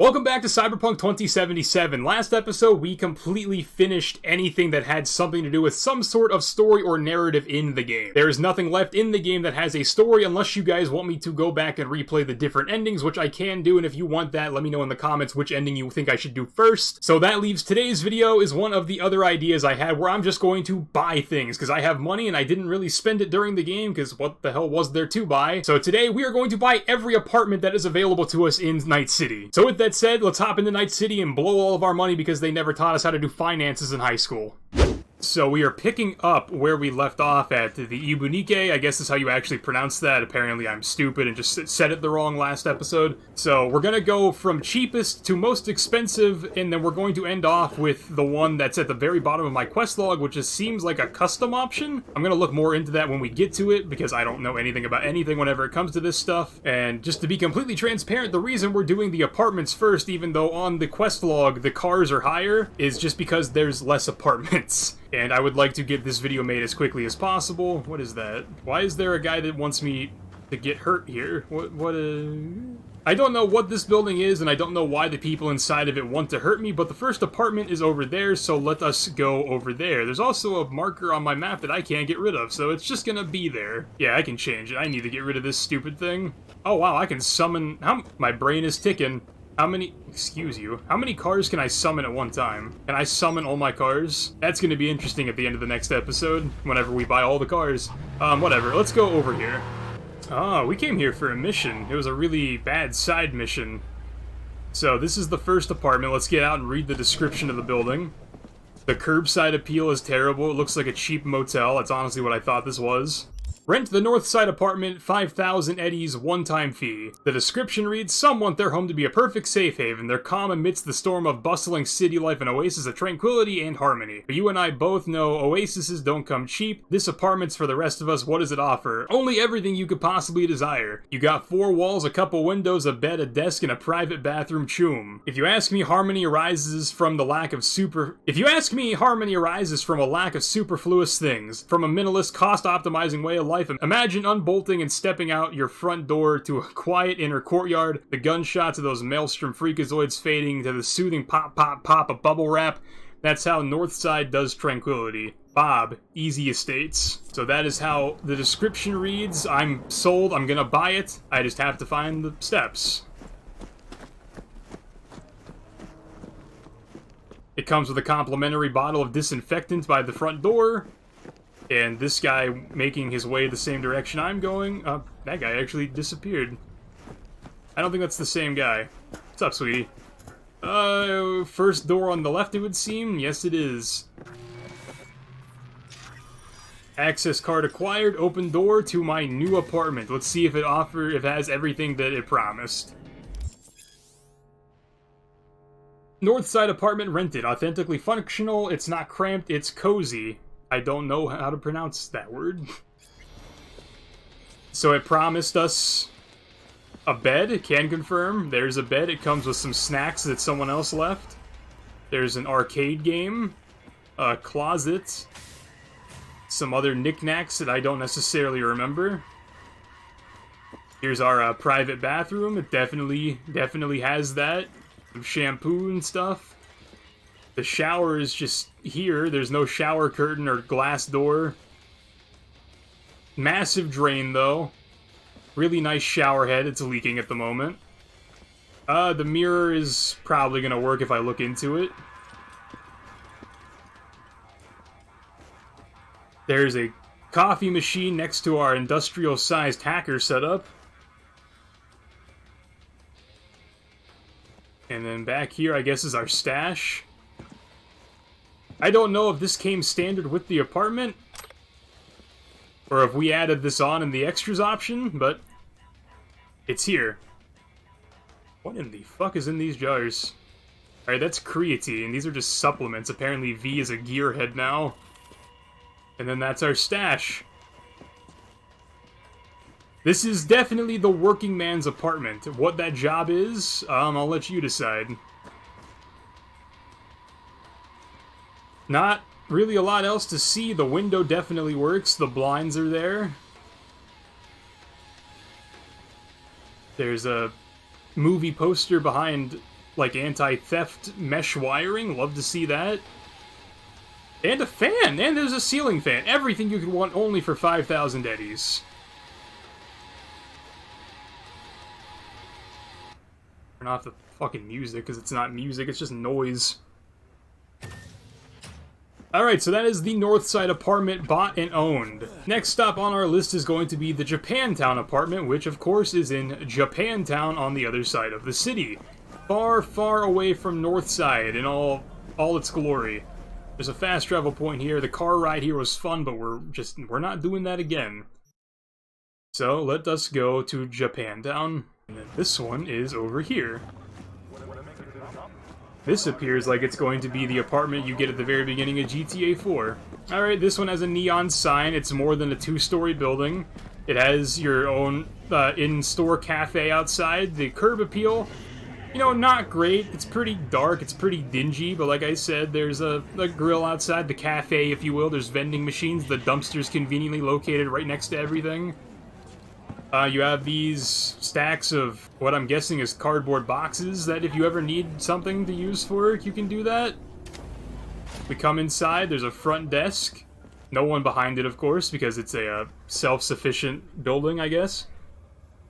Welcome back to Cyberpunk 2077. Last episode, we completely finished anything that had something to do with some sort of story or narrative in the game. There is nothing left in the game that has a story unless you guys want me to go back and replay the different endings, which I can do, and if you want that, let me know in the comments which ending you think I should do first. So that leaves today's video is one of the other ideas I had where I'm just going to buy things, because I have money and I didn't really spend it during the game, because what the hell was there to buy? So today, we are going to buy every apartment that is available to us in Night City. So with that said, let's hop into Night City and blow all of our money because they never taught us how to do finances in high school. So we are picking up where we left off at the Ibunike, I guess is how you actually pronounce that. Apparently I'm stupid and just said it the wrong last episode. So we're gonna go from cheapest to most expensive, and then we're going to end off with the one that's at the very bottom of my quest log, which just seems like a custom option. I'm gonna look more into that when we get to it, because I don't know anything about anything whenever it comes to this stuff. And just to be completely transparent, the reason we're doing the apartments first, even though on the quest log the cars are higher, is just because there's less apartments. And I would like to get this video made as quickly as possible. What is that? Why is there a guy that wants me to get hurt here? I don't know what this building is, and I don't know why the people inside of it want to hurt me, but the first apartment is over there, so let us go over there. There's also a marker on my map that I can't get rid of, so it's just gonna be there. Yeah, I can change it. I need to get rid of this stupid thing. Oh wow, I can summon... My brain is ticking. How many cars can I summon at one time? Can I summon all my cars? That's gonna be interesting at the end of the next episode, whenever we buy all the cars. Whatever, let's go over here. Oh, we came here for a mission. It was a really bad side mission. So, this is the first apartment. Let's get out and read the description of the building. The curbside appeal is terrible. It looks like a cheap motel. That's honestly what I thought this was. Rent the north side apartment, 5,000 eddies, one-time fee. The description reads, some want their home to be a perfect safe haven. Their calm amidst the storm of bustling city life, an oasis of tranquility and harmony. But you and I both know oases don't come cheap. This apartment's for the rest of us. What does it offer? Only everything you could possibly desire. You got 4 walls, a couple windows, a bed, a desk, and a private bathroom. Choom. If you ask me, harmony arises from a lack of superfluous things. From a minimalist, cost-optimizing way of life. Imagine unbolting and stepping out your front door to a quiet inner courtyard, the gunshots of those maelstrom freakazoids fading to the soothing pop pop pop of bubble wrap. That's how Northside does tranquility. Bob, Easy Estates. So that is how the description reads. I'm sold, I'm gonna buy it. I just have to find the steps. It comes with a complimentary bottle of disinfectant by the front door. And this guy making his way the same direction I'm going. That guy actually disappeared. I don't think that's the same guy. What's up, sweetie? First door on the left, it would seem. Yes, it is. Access card acquired. Open door to my new apartment. Let's see if it has everything that it promised. Northside apartment rented. Authentically functional. It's not cramped. It's cozy. I don't know how to pronounce that word. So it promised us a bed. It can confirm. There's a bed. It comes with some snacks that someone else left. There's an arcade game. A closet. Some other knickknacks that I don't necessarily remember. Here's our private bathroom. It definitely has that. Some shampoo and stuff. The shower is just here. There's no shower curtain or glass door. Massive drain, though. Really nice shower head. It's leaking at the moment. The mirror is probably going to work if I look into it. There's a coffee machine next to our industrial-sized hacker setup. And then back here, I guess, is our stash. I don't know if this came standard with the apartment, or if we added this on in the extras option, but it's here. What in the fuck is in these jars? Alright, that's creatine. These are just supplements. Apparently V is a gearhead now. And then that's our stash. This is definitely the working man's apartment. What that job is, I'll let you decide. Not really a lot else to see. The window definitely works. The blinds are there. There's a movie poster behind like, anti-theft mesh wiring. Love to see that. And a fan! And there's a ceiling fan. Everything you could want only for 5,000 eddies. Turn off the fucking music, because it's not music, it's just noise. Alright, so that is the Northside apartment bought and owned. Next stop on our list is going to be the Japantown apartment, which of course is in Japantown on the other side of the city. Far, far away from Northside in all its glory. There's a fast travel point here. The car ride here was fun, but we're not doing that again. So let us go to Japantown. And then this one is over here. This appears like it's going to be the apartment you get at the very beginning of GTA 4. Alright, this one has a neon sign. It's more than a 2-story building. It has your own in-store cafe outside. The curb appeal, you know, not great. It's pretty dark, it's pretty dingy, but like I said, there's a grill outside, the cafe, if you will. There's vending machines, the dumpster's conveniently located right next to everything. You have these stacks of what I'm guessing is cardboard boxes that if you ever need something to use for work, you can do that. We come inside, there's a front desk. No one behind it, of course, because it's a self-sufficient building, I guess.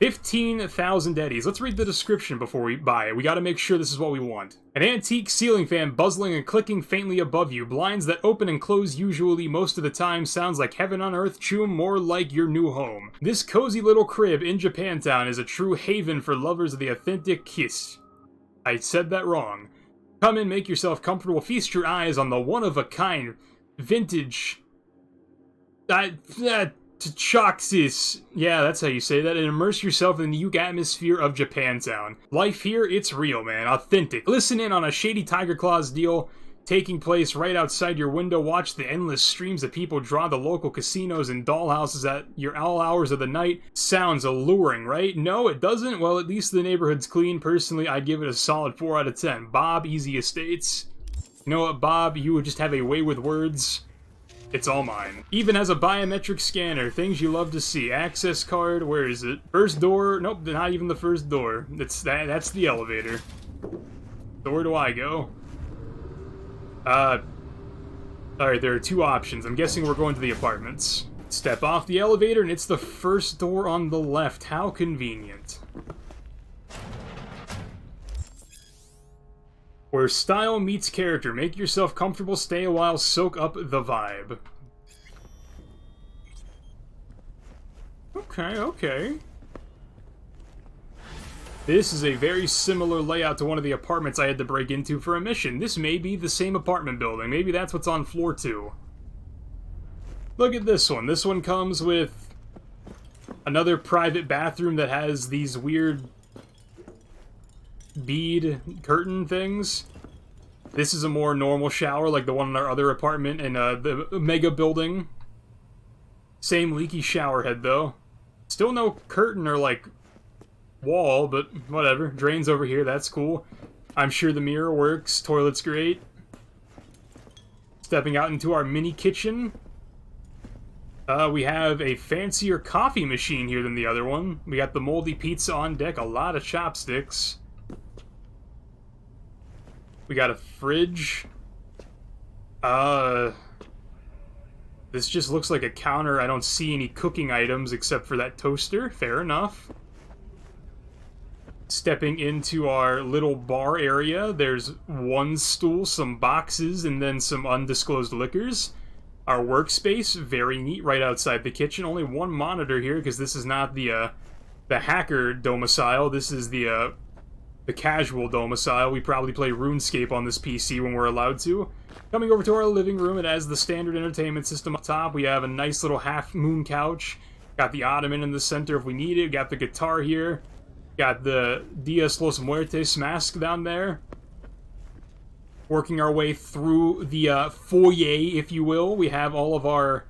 15,000 eddies. Let's read the description before we buy it. We gotta make sure this is what we want. An antique ceiling fan buzzing and clicking faintly above you. Blinds that open and close usually most of the time. Sounds like heaven on earth. Chum, more like your new home. This cozy little crib in Japantown is a true haven for lovers of the authentic kiss. I said that wrong. Come in, make yourself comfortable. Feast your eyes on the one-of-a-kind vintage... Tchaxis. Yeah, that's how you say that. And immerse yourself in the unique atmosphere of Japantown. Life here, it's real, man. Authentic. Listen in on a shady Tiger Claws deal taking place right outside your window. Watch the endless streams of people draw the local casinos and dollhouses at all hours of the night. Sounds alluring, right? No, it doesn't? Well, at least the neighborhood's clean. Personally, I'd give it a solid 4 out of 10. Bob, Easy Estates. You know what, Bob? You would just have a way with words. It's all mine. Even has a biometric scanner. Things you love to see. Access card. Where is it? First door. Nope, not even the first door. That's the elevator. So where do I go? Alright, there are 2 options. I'm guessing we're going to the apartments. Step off the elevator and it's the first door on the left. How convenient. Where style meets character. Make yourself comfortable, stay a while, soak up the vibe. Okay. This is a very similar layout to one of the apartments I had to break into for a mission. This may be the same apartment building. Maybe that's what's on floor 2. Look at this one. This one comes with another private bathroom that has these weird bead curtain things. This is a more normal shower like the one in our other apartment in the mega building. Same leaky shower head though. Still no curtain or like wall, but whatever. Drains over here, that's cool. I'm sure the mirror works. Toilet's great. Stepping out into our mini kitchen. We have a fancier coffee machine here than the other one. We got the moldy pizza on deck, a lot of chopsticks. We got a fridge. This just looks like a counter. I don't see any cooking items except for that toaster. Fair enough. Stepping into our little bar area, there's 1 stool, some boxes, and then some undisclosed liquors. Our workspace, very neat, right outside the kitchen. Only 1 monitor here, because this is not the hacker domicile. This is the casual domicile. We probably play RuneScape on this PC when we're allowed to. Coming over to our living room, it has the standard entertainment system up top. We have a nice little half-moon couch. Got the ottoman in the center if we need it. Got the guitar here. Got the Dias Los Muertes mask down there. Working our way through the foyer, if you will. We have all of our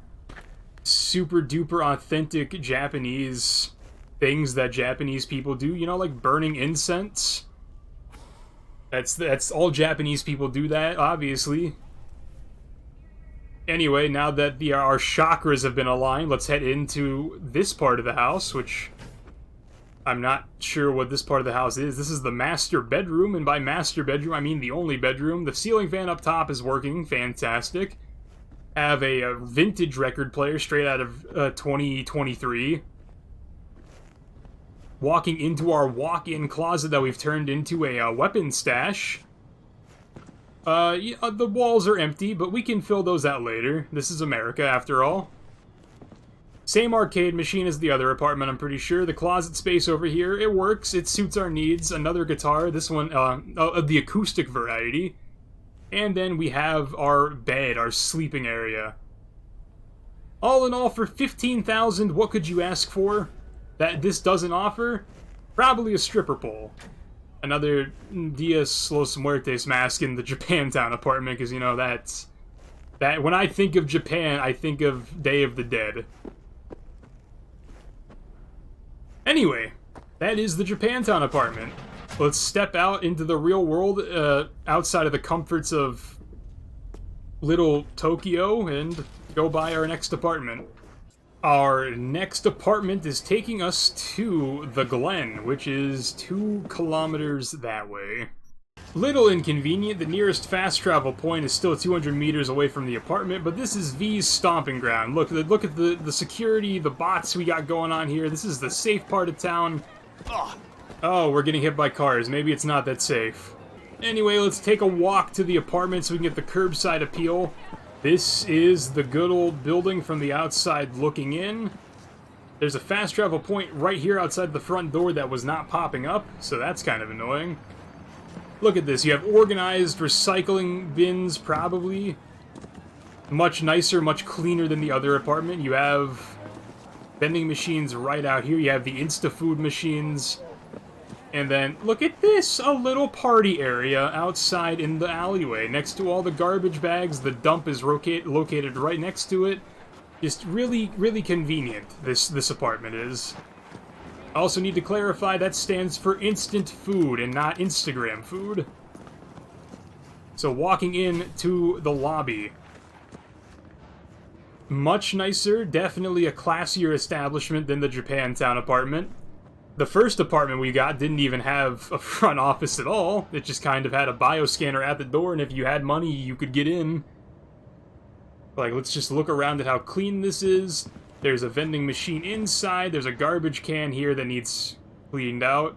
super-duper authentic Japanese things that Japanese people do. You know, like burning incense. That's all Japanese people do that, obviously. Anyway, now that our chakras have been aligned, let's head into this part of the house, which I'm not sure what this part of the house is. This is the master bedroom, and by master bedroom, I mean the only bedroom. The ceiling fan up top is working. Fantastic. Have a vintage record player straight out of 2023. Walking into our walk-in closet that we've turned into a weapon stash. The walls are empty, but we can fill those out later. This is America, after all. Same arcade machine as the other apartment, I'm pretty sure. The closet space over here, it works. It suits our needs. Another guitar, this one, the acoustic variety. And then we have our bed, our sleeping area. All in all, for $15,000, what could you ask for that this doesn't offer? Probably a stripper pole. Another Dias Los Muertes mask in the Japantown apartment, because, you know, that when I think of Japan, I think of Day of the Dead. Anyway, that is the Japantown apartment. Let's step out into the real world, outside of the comforts of little Tokyo, and go buy our next apartment. Our next apartment is taking us to the Glen, which is 2 kilometers that way. Little inconvenient, the nearest fast travel point is still 200 meters away from the apartment, but this is V's stomping ground. Look at the security, the bots we got going on here. This is the safe part of town. Oh, we're getting hit by cars. Maybe it's not that safe. Anyway, let's take a walk to the apartment so we can get the curbside appeal. This is the good old building from the outside looking in. There's a fast travel point right here outside the front door that was not popping up, so that's kind of annoying. Look at this. You have organized recycling bins, probably. Much nicer, much cleaner than the other apartment. You have vending machines right out here. You have the Insta-food machines. And then, look at this! A little party area outside in the alleyway. Next to all the garbage bags, the dump is located right next to it. Just really, really convenient, this apartment is. I also need to clarify that stands for instant food and not Instagram food. So walking in to the lobby. Much nicer, definitely a classier establishment than the Japantown apartment. The first apartment we got didn't even have a front office at all. It just kind of had a bioscanner at the door, and if you had money, you could get in. Like, let's just look around at how clean this is. There's a vending machine inside. There's a garbage can here that needs cleaned out.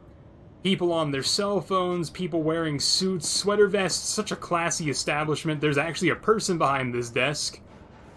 People on their cell phones, people wearing suits, sweater vests. Such a classy establishment. There's actually a person behind this desk.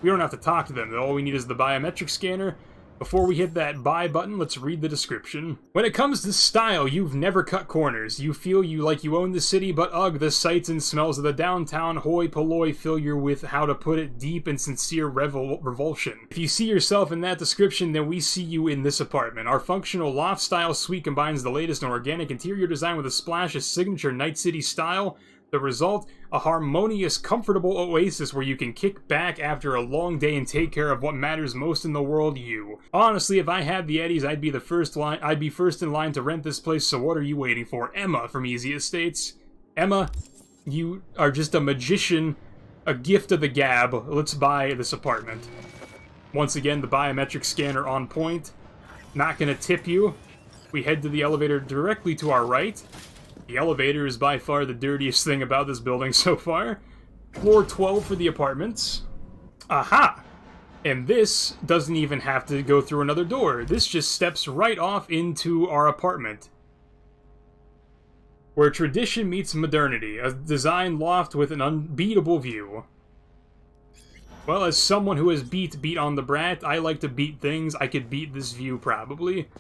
We don't have to talk to them. All we need is the biometric scanner. Before we hit that buy button, let's read the description. When it comes to style, you've never cut corners. You feel like you own the city, but ugh, the sights and smells of the downtown hoi polloi fill you with, how to put it, deep and sincere revulsion. If you see yourself in that description, then we see you in this apartment. Our functional loft-style suite combines the latest in organic interior design with a splash of signature Night City style. The result, a harmonious, comfortable oasis where you can kick back after a long day and take care of what matters most in the world, you. Honestly, if I had the Eddies, I'd be first in line to rent this place, so what are you waiting for? Emma from Easy Estates. Emma, you are just a magician, a gift of the gab. Let's buy this apartment. Once again, the biometric scanner on point. Not gonna tip you. We head to the elevator directly to our right. The elevator is by far the dirtiest thing about this building so far. Floor 12 for the apartments. Aha! And this doesn't even have to go through another door. This just steps right off into our apartment. Where tradition meets modernity. A design loft with an unbeatable view. Well, as someone who has beat on the brat, I like to beat things. I could beat this view, probably.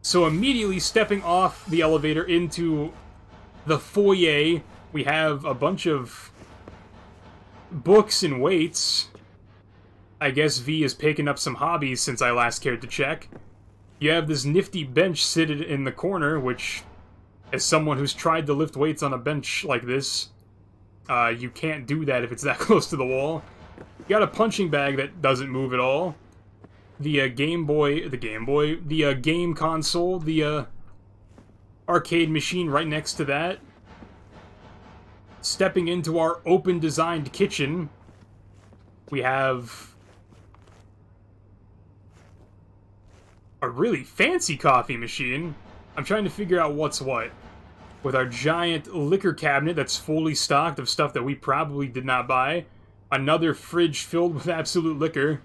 So immediately stepping off the elevator into the foyer, we have a bunch of books and weights. I guess V has picking up some hobbies since I last cared to check. You have this nifty bench seated in the corner, which, as someone who's tried to lift weights on a bench like this, you can't do that if it's that close to the wall. You got a punching bag that doesn't move at all. The game console, the arcade machine right next to that. Stepping into our open-designed kitchen, we have a really fancy coffee machine. I'm trying to figure out what's what. With our giant liquor cabinet that's fully stocked of stuff that we probably did not buy. Another fridge filled with absolute liquor.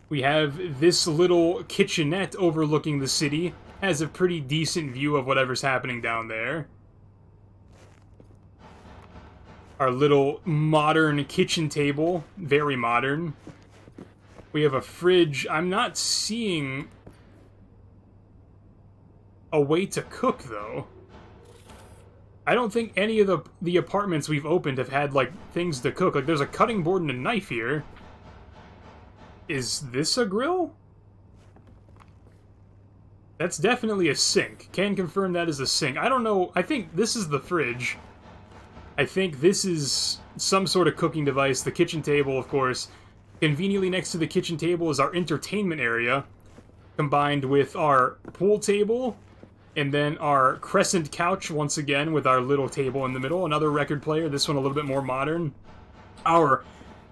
We have this little kitchenette overlooking the city. Has a pretty decent view of whatever's happening down there. Our little modern kitchen table. Very modern. We have a fridge. I'm not seeing a way to cook, though. I don't think any of the apartments we've opened have had, like, things to cook. Like, there's a cutting board and a knife here. Is this a grill? That's definitely a sink. Can confirm that is a sink. I don't know. I think this is the fridge. I think this is some sort of cooking device. The kitchen table, of course. Conveniently next to the kitchen table is our entertainment area, combined with our pool table, and then our crescent couch, once again, with our little table in the middle. Another record player, this one a little bit more modern. Our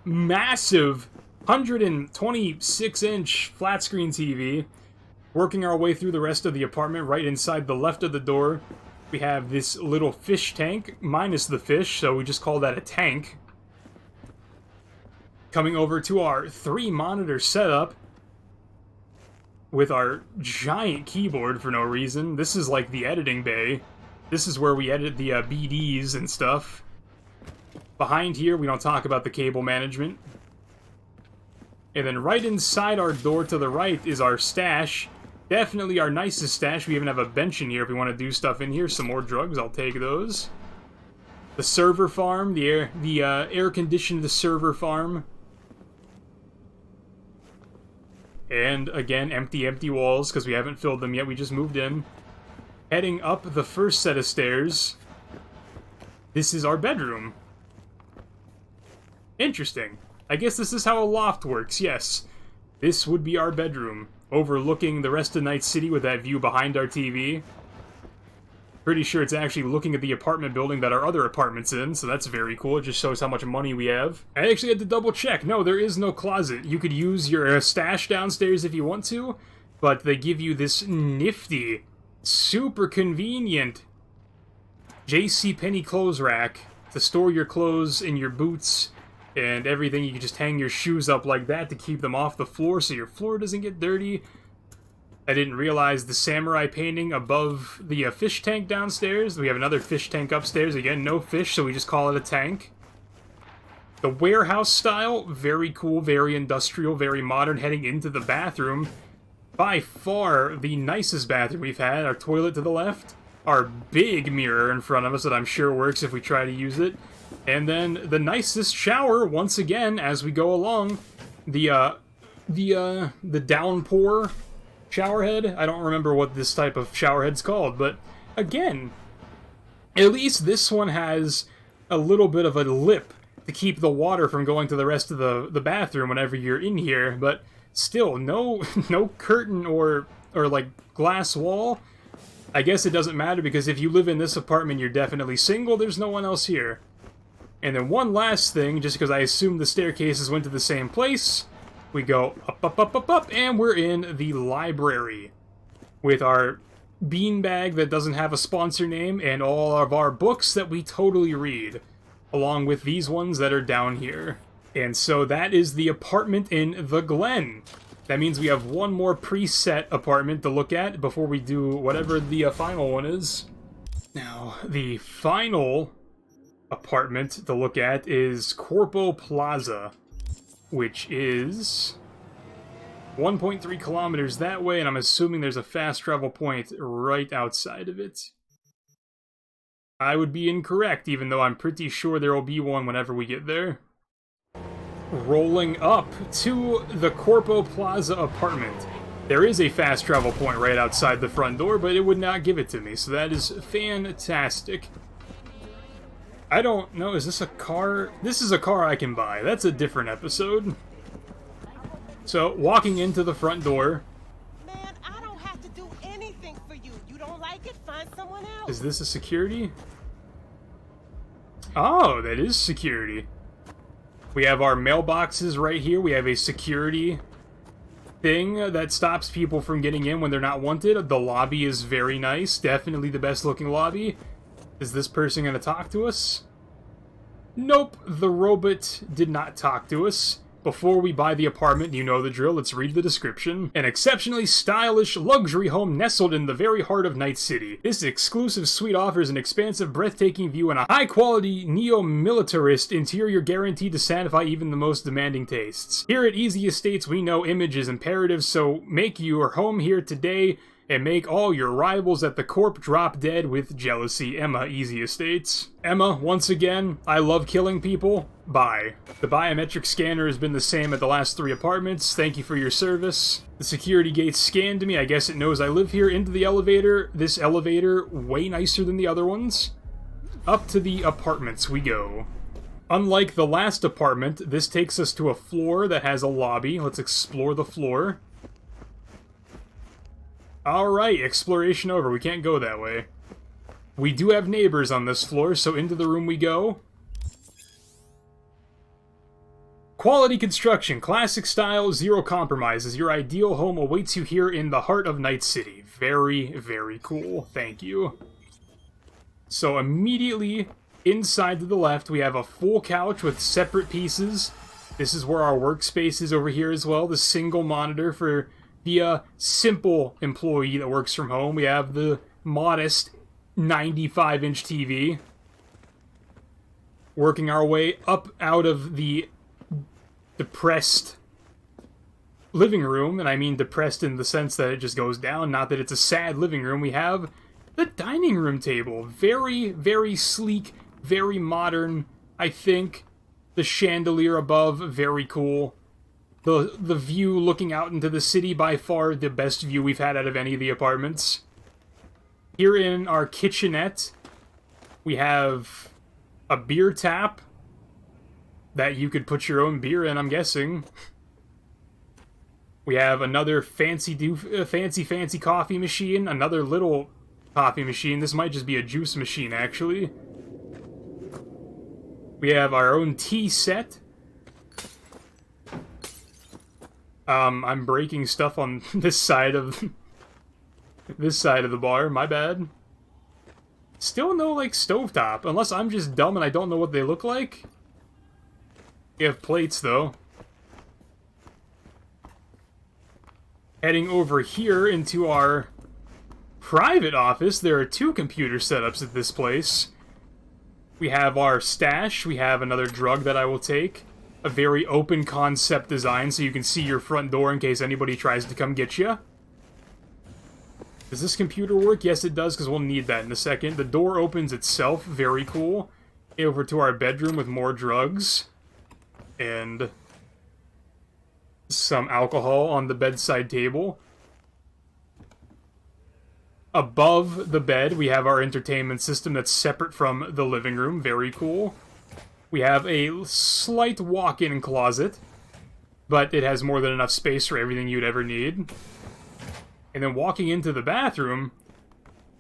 massive 126-inch flat-screen TV. Working our way through the rest of the apartment, right inside the left of the door, we have this little fish tank, minus the fish, so we just call that a tank. Coming over to our 3-monitor setup, with our giant keyboard for no reason. This is like the editing bay. This is where we edit the BDs and stuff. Behind here, we don't talk about the cable management. And then right inside our door to the right is our stash. Definitely our nicest stash. We even have a bench in here if we want to do stuff in here. Some more drugs, I'll take those. The server farm, the air-conditioned server farm. And, again, empty walls, because we haven't filled them yet. We just moved in. Heading up the first set of stairs. This is our bedroom. Interesting. I guess this is how a loft works, yes. This would be our bedroom, overlooking the rest of Night City with that view behind our TV. Pretty sure it's actually looking at the apartment building that our other apartment's in, so that's very cool. It just shows how much money we have. I actually had to double check. No, there is no closet. You could use your stash downstairs if you want to, but they give you this nifty, super convenient JCPenney clothes rack to store your clothes and your boots and everything. You can just hang your shoes up like that to keep them off the floor so your floor doesn't get dirty. I didn't realize the samurai painting above the fish tank downstairs. We have another fish tank upstairs. Again, no fish, so we just call it a tank. The warehouse style, very cool, very industrial, very modern. Heading into the bathroom. By far the nicest bathroom we've had. Our toilet to the left. Our big mirror in front of us that I'm sure works if we try to use it. And then the nicest shower, once again, as we go along. The downpour showerhead. I don't remember what this type of showerhead's called, but again, at least this one has a little bit of a lip to keep the water from going to the rest of the bathroom whenever you're in here, but still, no curtain or like glass wall. I guess it doesn't matter because if you live in this apartment, you're definitely single. There's no one else here. And then one last thing, just because I assume the staircases went to the same place. We go up, and we're in the library with our beanbag that doesn't have a sponsor name and all of our books that we totally read, along with these ones that are down here. And so that is the apartment in the Glen. That means we have one more preset apartment to look at before we do whatever the final one is. Now, the final apartment to look at is Corpo Plaza, which is 1.3 kilometers that way, and I'm assuming there's a fast travel point right outside of it. I would be incorrect, even though I'm pretty sure there will be one whenever we get there. Rolling up to the Corpo Plaza apartment. There is a fast travel point right outside the front door, but it would not give it to me, so that is fantastic. I don't know, is this a car? This is a car I can buy. That's a different episode. So, walking into the front door. Man, I don't have to do anything for you. You don't like it? Find someone else. Is this a security? Oh, that is security. We have our mailboxes right here. We have a security thing that stops people from getting in when they're not wanted. The lobby is very nice. Definitely the best looking lobby. Is this person going to talk to us? Nope, the robot did not talk to us. Before we buy the apartment, you know the drill, let's read the description. An exceptionally stylish luxury home nestled in the very heart of Night City. This exclusive suite offers an expansive, breathtaking view and a high-quality, neo-militarist interior guaranteed to satisfy even the most demanding tastes. Here at Easy Estates, we know image is imperative, so make your home here today and make all your rivals at the Corp drop dead with jealousy. Emma, Easy Estates. Emma, once again, I love killing people. Bye. The biometric scanner has been the same at the last 3 apartments. Thank you for your service. The security gate scanned me. I guess it knows I live here. Into the elevator. This elevator, way nicer than the other ones. Up to the apartments we go. Unlike the last apartment, this takes us to a floor that has a lobby. Let's explore the floor. Alright, exploration over. We can't go that way. We do have neighbors on this floor, so into the room we go. Quality construction, classic style, zero compromises. Your ideal home awaits you here in the heart of Night City. Very, very cool. Thank you. So immediately inside to the left, we have a full couch with separate pieces. This is where our workspace is over here as well. The single monitor for the simple employee that works from home. We have the modest 95-inch TV. Working our way up out of the depressed living room, and I mean depressed in the sense that it just goes down, not that it's a sad living room. We have the dining room table. Very, very sleek, very modern, I think. The chandelier above, very cool. The view looking out into the city, by far the best view we've had out of any of the apartments. Here in our kitchenette, we have a beer tap that you could put your own beer in, I'm guessing. We have another fancy coffee machine, another little coffee machine. This might just be a juice machine, actually. We have our own tea set. I'm breaking stuff on this side of the bar. My bad. Still no, like, stovetop. Unless I'm just dumb and I don't know what they look like. We have plates, though. Heading over here into our private office. There are 2 computer setups at this place. We have our stash. We have another drug that I will take. A very open concept design, so you can see your front door in case anybody tries to come get you. Does this computer work? Yes, it does, because we'll need that in a second. The door opens itself. Very cool. Over to our bedroom with more drugs. And some alcohol on the bedside table. Above the bed, we have our entertainment system that's separate from the living room. Very cool. We have a slight walk-in closet, but it has more than enough space for everything you'd ever need. And then walking into the bathroom,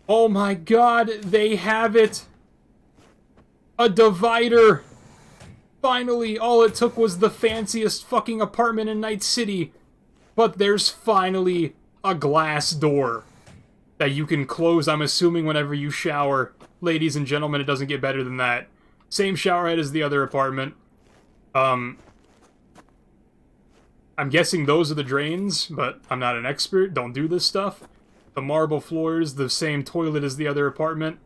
oh my god, they have it! A divider! Finally, all it took was the fanciest fucking apartment in Night City, but there's finally a glass door that you can close, I'm assuming, whenever you shower. Ladies and gentlemen, it doesn't get better than that. Same shower head as the other apartment. I'm guessing those are the drains, but I'm not an expert. Don't do this stuff. The marble floors, the same toilet as the other apartment.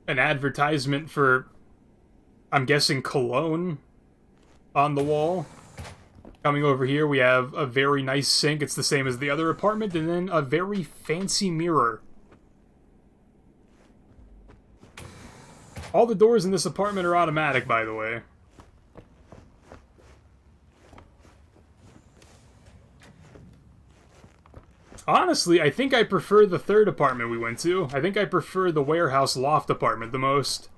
An advertisement for, I'm guessing, cologne on the wall. Coming over here, we have a very nice sink. It's the same as the other apartment, and then a very fancy mirror. All the doors in this apartment are automatic, by the way. Honestly, I think I prefer the 3rd apartment we went to. I think I prefer the warehouse loft apartment the most.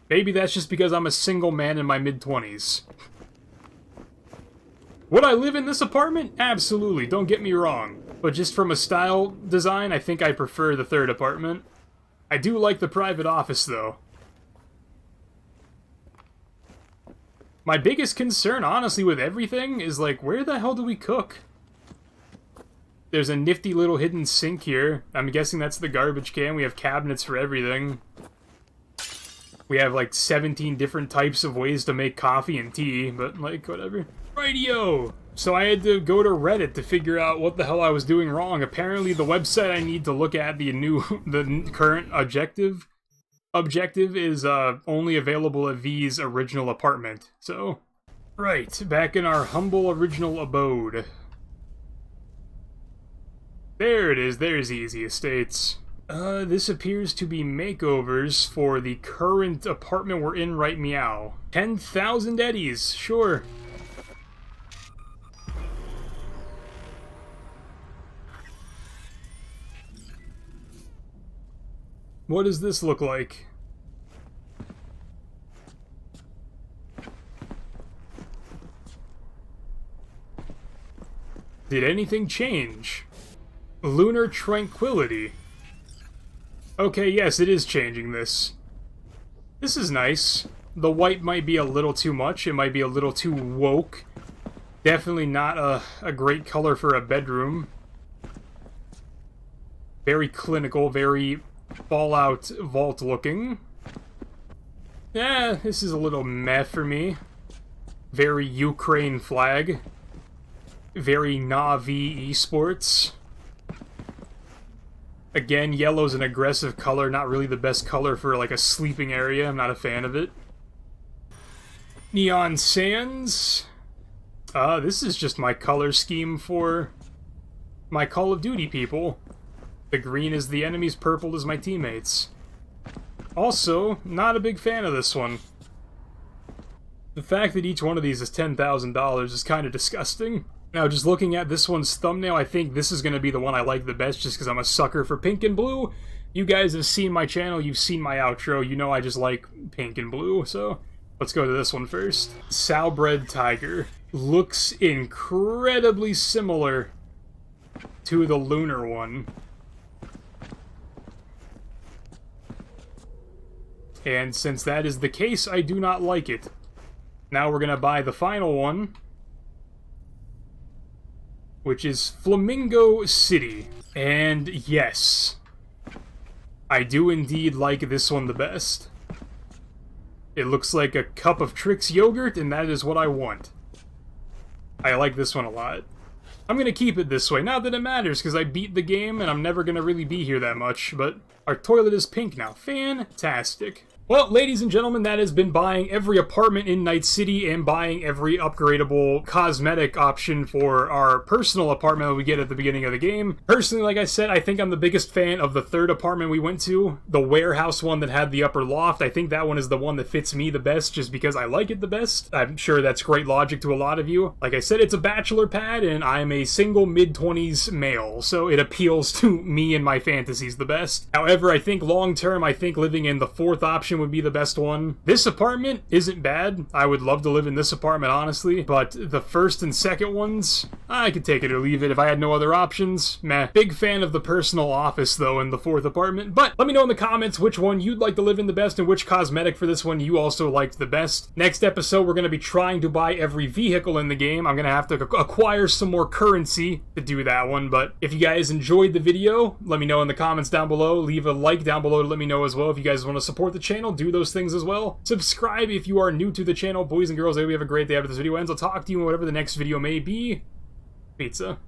Maybe that's just because I'm a single man in my mid-20s. Would I live in this apartment? Absolutely, don't get me wrong. But just from a style design, I think I prefer the 3rd apartment. I do like the private office, though. My biggest concern, honestly, with everything is, like, where the hell do we cook? There's a nifty little hidden sink here. I'm guessing that's the garbage can. We have cabinets for everything. We have, like, 17 different types of ways to make coffee and tea, but, like, whatever. Rightio! So I had to go to Reddit to figure out what the hell I was doing wrong. Apparently the website I need to look at, the current objective is only available at V's original apartment. So, right, back in our humble original abode. There it is, there's Easy Estates. This appears to be makeovers for the current apartment we're in right meow. 10,000 eddies, sure. What does this look like? Did anything change? Lunar Tranquility. Okay, yes, it is changing this. This is nice. The white might be a little too much. It might be a little too woke. Definitely not a great color for a bedroom. Very clinical, very Fallout vault looking. Yeah, this is a little meh for me. Very Ukraine flag. Very Na'vi esports. Again, yellow's an aggressive color, not really the best color for like a sleeping area. I'm not a fan of it. Neon Sands. This is just my color scheme for my Call of Duty people. The green is the enemies, purple is my teammates. Also, not a big fan of this one. The fact that each one of these is $10,000 is kind of disgusting. Now, just looking at this one's thumbnail, I think this is going to be the one I like the best just because I'm a sucker for pink and blue. You guys have seen my channel, you've seen my outro, you know I just like pink and blue, so let's go to this one first. Sow-bred tiger. Looks incredibly similar to the lunar one. And since that is the case, I do not like it. Now we're gonna buy the final one, which is Flamingo City. And yes, I do indeed like this one the best. It looks like a cup of Trix yogurt, and that is what I want. I like this one a lot. I'm gonna keep it this way, not that it matters, because I beat the game, and I'm never gonna really be here that much, but our toilet is pink now. Fantastic. Well, ladies and gentlemen, that has been buying every apartment in Night City and buying every upgradable cosmetic option for our personal apartment that we get at the beginning of the game. Personally, like I said, I think I'm the biggest fan of the third apartment we went to, the warehouse one that had the upper loft. I think that one is the one that fits me the best just because I like it the best. I'm sure that's great logic to a lot of you. Like I said, it's a bachelor pad and I'm a single mid-20s male, so it appeals to me and my fantasies the best. However, I think long-term, I think living in the fourth option would be the best one. This apartment isn't bad. I would love to live in this apartment, honestly, but the first and second ones, I could take it or leave it if I had no other options. Meh. Big fan of the personal office, though, in the fourth apartment, but let me know in the comments which one you'd like to live in the best and which cosmetic for this one you also liked the best. Next episode, we're going to be trying to buy every vehicle in the game. I'm going to have to acquire some more currency to do that one, but if you guys enjoyed the video, let me know in the comments down below. Leave a like down below to let me know as well. If you guys want to support the channel, do those things as well. Subscribe if you are new to the channel. Boys and girls, I hope you have a great day after this video ends. I'll talk to you in whatever the next video may be. Pizza.